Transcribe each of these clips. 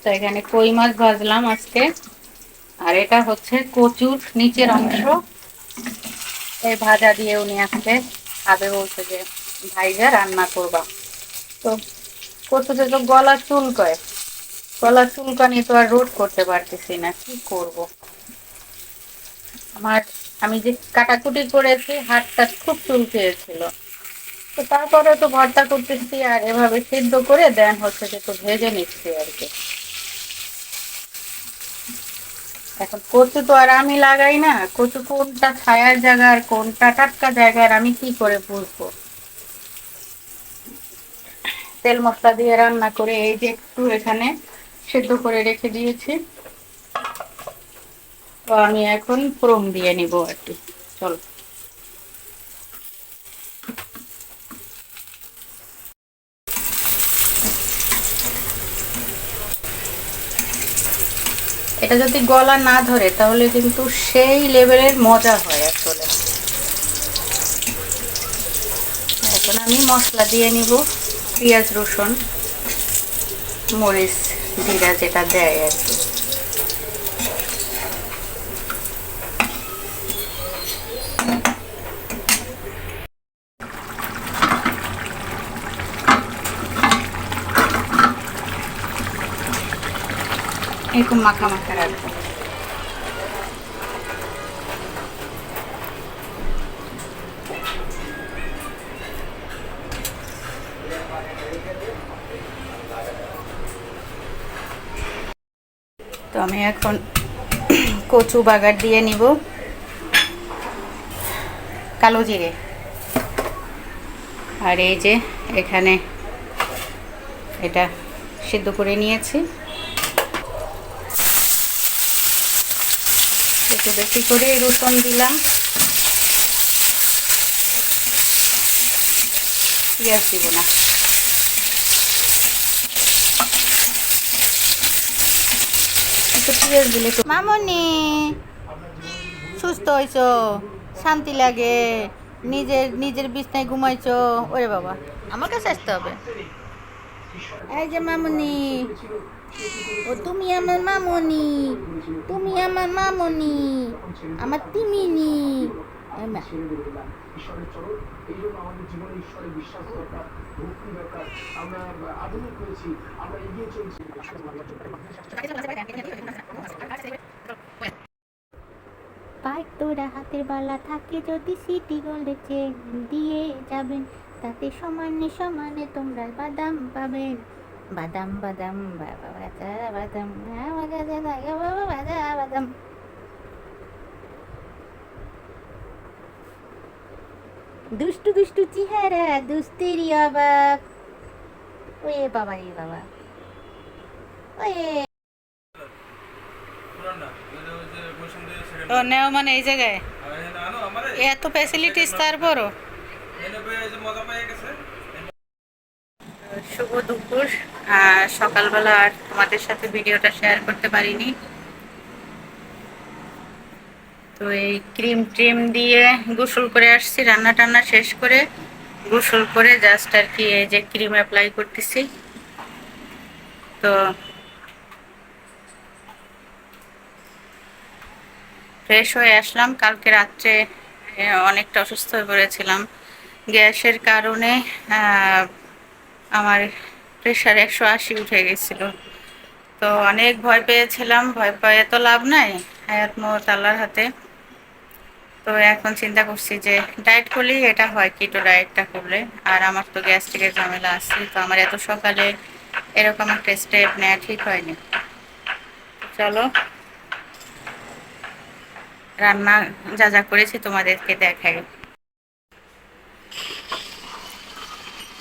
তো এখানে কই মাছ ভাজলাম আজকে। আর এটা হচ্ছে কচুর নিচের অংশ। এই ভাজা দিয়ে উনি আজকে খাবে, বলছে যে ভাইজা রান্না করবা। তো কচুতে তো গলা চুলকায়, গলা চুলকানি তো আর রোধ করতে পারতেছি না, কি করব। আমার আমি যে কাটাকুটি করেছি হাতটা খুব চুলকেছিল। তো তারপরে তো ভর্তা করতেছি আর এভাবে সিদ্ধ করে দেন হচ্ছে যে তো ভেজে নিচ্ছি আর কি। এখন কচু তো আর আমি লাগাই না, কচু কোনটা ছায়ার জায়গা আর কোনটা টাটকা জায়গার আমি কি করে বুঝবো। তেল মশলা দিয়ে রান্না করে এই যে একটু এখানে সিদ্ধ করে রেখে দিয়েছি। তো আমি এখন ফোড়ন দিয়ে নিব আর কি। চলো, এটা যদি গলা না ধরে তাহলে কিন্তু সেই লেভেলের মজা হয় আসলে। এখন আমি মশলা দিয়ে নিব, পেঁয়াজ রসুন মরিচ জিরা যেটা দেয় আর কি। এরকম মাখা মাখা রাখবো। তো আমি এখন কচু বাগার দিয়ে নিব, কালো জিরে, আর এই যে এখানে এটা সিদ্ধ করে নিয়েছি। একটু বেশি করে রসুন দিলাম, পেঁয়াজ দিব না। একটু পেঁয়াজ দিলে তো মামনি সুস্থ হইছো, শান্তি লাগে, নিজের নিজের বিছনায় ঘুমাইছো। ওরে বাবা, আমার কাছে আসতে হবে। এই যে মামনি, ও তুমি আমার মামনি, তুমি আমার মামনি, আমার তিমিনি। পাইক তোরা হাতের বালা থাকে যদি সিটি গোল্ডে চেক দিয়ে যাবেন, তাতে সমানে সমানে তোমরা বাদাম পাবেন। বাদাম বাদাম বাবা বাদা বাদাম, বাবা বাদা বাদাম। দুষ্টু দুষ্টু চেহারা দুস্তেরি অবাক। ওয়ে বাবা রে বাবা, ওয়ে ও নেও মানে এই জায়গায় এত ফ্যাসিলিটিস তারপরও। শুভ দুপুর। সকালবেলা আর তোমাদের সাথে ভিডিওটা শেয়ার করতে পারিনি। তো এই ক্রিম ট্রিম দিয়ে গোসল করে আসছি, রান্না টান্না শেষ করে গোসল করে জাস্ট আর কি এই যে ক্রিম অ্যাপ্লাই করতেছি। তো ফ্রেশ হয়ে আসলাম। কালকে রাত্রে অনেকটা অসুস্থ হয়ে পড়েছিলাম গ্যাসের কারণে। আমার প্রেশার 180 উঠে গেছিল। তো অনেক ভয় পেয়েছিলাম, ভয় পেয়ে তো লাভ নাই, হায়াত মওত আল্লাহর হাতে। তো এখন চিন্তা করছি যে ডায়েট করলেই এটা হয়, কিটো ডায়েটটা করলে। আর আমার তো গ্যাস্ট্রিকের ঝামেলা আছে, তো আমার এত সকালে এরকম একটা স্টেপ নেওয়া ঠিক হয়নি। চলো রান্না যা যা করেছি তোমাদেরকে দেখাই।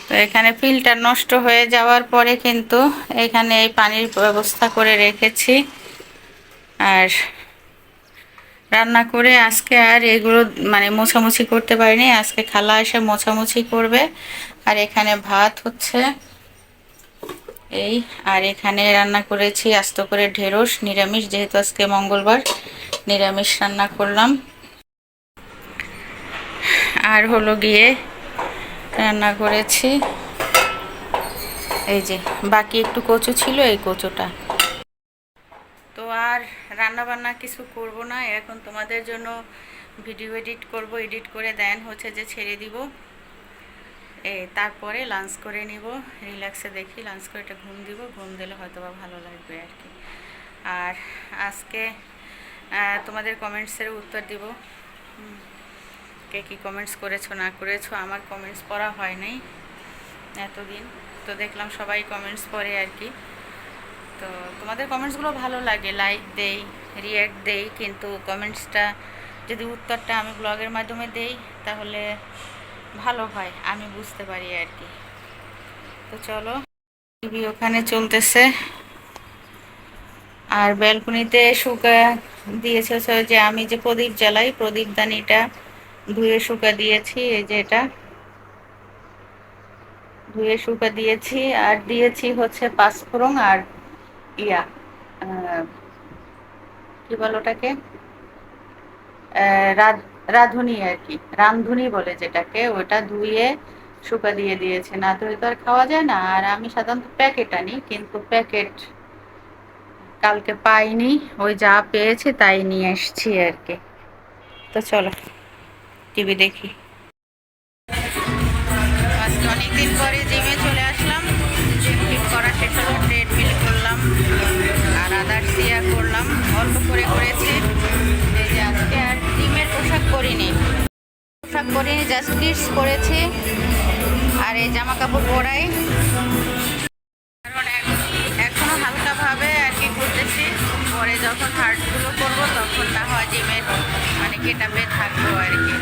তো এখানে ফিল্টার নষ্ট হয়ে যাওয়ার পরে কিন্তু এখানে এই পানির ব্যবস্থা করে রেখেছি। আর রান্না করে আজকে আর এগুলো মানে মোছামুছি করতে পারিনি, আজকে খালা এসে মোছামুছি করবে। আর এখানে ভাত হচ্ছে এই, আর এখানে রান্না করেছি আস্ত করে ঢেঁড়স, নিরামিষ, যেহেতু আজকে মঙ্গলবার নিরামিষ রান্না করলাম। আর হলো গিয়ে রান্না করেছি এই যে বাকি একটু কচু ছিল, এই কচুটা। তো আর রান্না বান্না কিছু করব না এখন, তোমাদের জন্য ভিডিও এডিট করব, এডিট করে দেন হচ্ছে যে ছেড়ে দিব। তারপরে লাঞ্চ করে নিব, রিল্যাক্সে দেখি লাঞ্চ করে একটা ঘুম দিব, ঘুম দিলে হয়তো বা ভালো লাগবে আর কি। আর আজকে তোমাদের কমেন্টসের উত্তর দিব, কে কী কমেন্টস করেছো না করেছো। আমার কমেন্টস পড়া হয় নাই এতদিন, তো দেখলাম সবাই কমেন্টস পড়ে আর কি। তো তোমাদের কমেন্টসগুলো ভালো লাগে, লাইক দেই, রিয়্যাক্ট দেই, কিন্তু কমেন্টসটা যদি উত্তরটা আমি ব্লগের মাধ্যমে দেই তাহলে ভালো হয়, আমি বুঝতে পারি আর কি। তো চলো, টিভি ওখানে চলতেছে আর ব্যালকনিতে শুকা দিয়েছে হচ্ছে যে আমি যে প্রদীপ জ্বালাই, প্রদীপদানিটা ধুয়ে শুকা দিয়েছি। এই যে এটা ধুয়ে শুকা দিয়েছি, আর দিয়েছি হচ্ছে পাঁচফোড়ন আর ইয়া কি বলো ওটাকে, রাঁধুনি আর কি, রাঁধুনি বলে যেটাকে, ওটা ধুয়ে শুকা দিয়ে দিয়েছে, না ধুয়ে তো আর খাওয়া যায় না। আর আমি সাধারণত প্যাকেট আনি, কিন্তু প্যাকেট কালকে পাইনি, ওই যা পেয়েছি তাই নিয়ে এসছি আর কি। তো চলো টিভি দেখি। আজকে অনেকদিন পরে জিমে চলে আসলাম, জিম টিম করা শেষ হলো, ট্রেডমিল করলাম আর আদার্স ইয়া করলাম, অল্প করে করেছি। এই যে আজকে আর জিমের পোশাক পরিনি, জাস্ট কিডস করেছি। আর এই জামা কাপড় পরাই, কারণ এখনো হালকাভাবে আর কি করতেছি, পরে যখন হার্টগুলো করবো তখন না হয় জিমের মানে গেটআপে থাকবো আর কি।